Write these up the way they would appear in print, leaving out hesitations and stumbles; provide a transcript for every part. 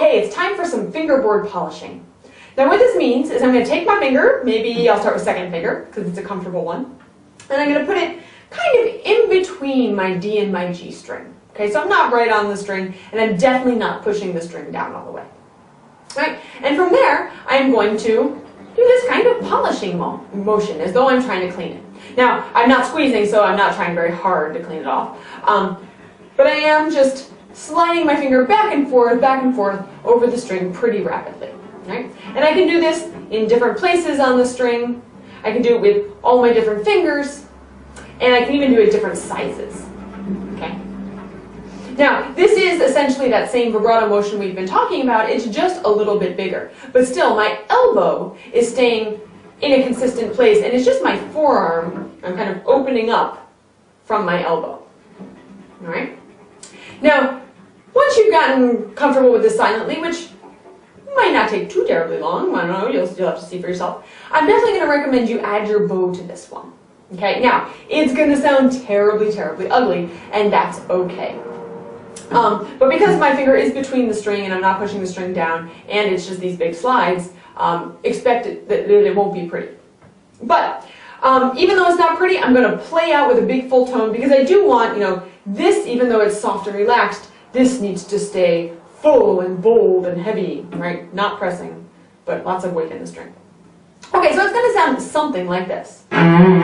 Okay, it's time for some fingerboard polishing. Now what this means is I'm going to take my finger, maybe I'll start with second finger because it's a comfortable one, and I'm going to put it kind of in between my D and my G string. Okay, so I'm not right on the string, and I'm definitely not pushing the string down all the way. All right, and from there, I'm going to do this kind of polishing motion as though I'm trying to clean it. Now, I'm not squeezing, so I'm not trying very hard to clean it off, but I am just sliding my finger back and forth over the string pretty rapidly. Right? And I can do this in different places on the string. I can do it with all my different fingers, and I can even do it different sizes. Okay? Now, this is essentially that same vibrato motion we've been talking about. It's just a little bit bigger. But still, my elbow is staying in a consistent place, and it's just my forearm. I'm kind of opening up from my elbow. All right? Now, once you've gotten comfortable with this silently, which might not take too terribly long, I don't know, you'll have to see for yourself, I'm definitely going to recommend you add your bow to this one. Okay, now, it's going to sound terribly, terribly ugly, and that's okay. But because my finger is between the string and I'm not pushing the string down, and it's just these big slides, expect that it won't be pretty. But even though it's not pretty, I'm going to play out with a big full tone because I do want, this, even though it's soft and relaxed, this needs to stay full and bold and heavy, right? Not pressing, but lots of weight in the string. Okay, so it's going to sound something like this. And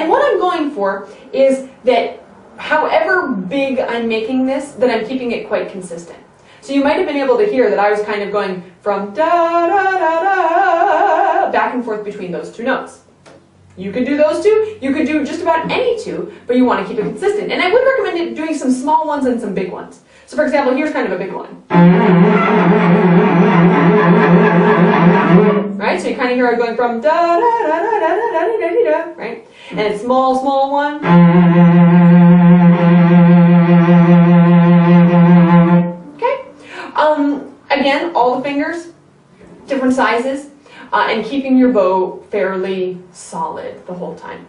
what I'm going for is that however big I'm making this, that I'm keeping it quite consistent. So you might have been able to hear that I was kind of going from da da da da back and forth between those two notes. You could do those two, you could do just about any two, but you want to keep it consistent. And I would recommend doing some small ones and some big ones. So for example, here's kind of a big one. Right? So you kind of hear it going from da da da da da da da da da da, right? And it's small, small one. Okay? Again, all the fingers, different sizes. And keeping your bow fairly solid the whole time.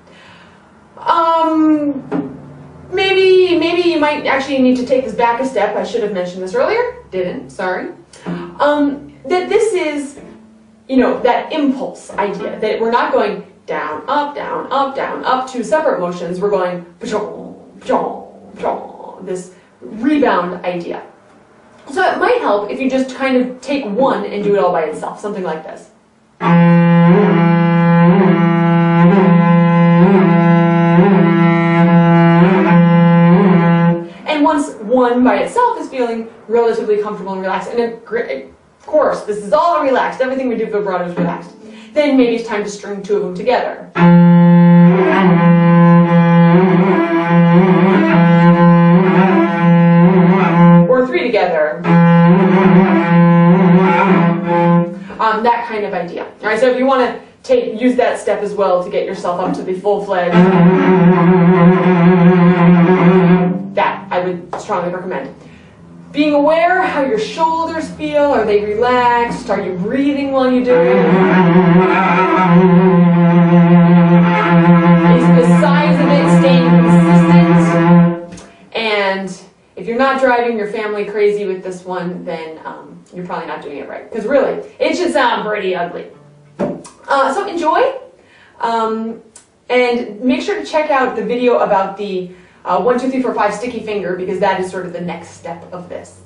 Maybe you might actually need to take this back a step. I should have mentioned this earlier. Didn't, sorry. That this is, that impulse idea. That we're not going down, up, down, up, down, up, two separate motions. We're going this rebound idea. So it might help if you just kind of take one and do it all by itself. Something like this. And once one by itself is feeling relatively comfortable and relaxed, and of course, this is all relaxed, everything we do vibrato is relaxed, then maybe it's time to string two of them together. Or three together. That kind of idea. All right, so if you want to use that step as well to get yourself up to the full-fledged, that I would strongly recommend. Being aware how your shoulders feel. Are they relaxed? Are you breathing while you do it? Is the size of it staying consistent? And if you're not driving your family crazy with this one, then you're probably not doing it right. Because really, it should sound pretty ugly. So enjoy. And make sure to check out the video about the 1, 2, 3, 4, 5 sticky finger, because that is sort of the next step of this.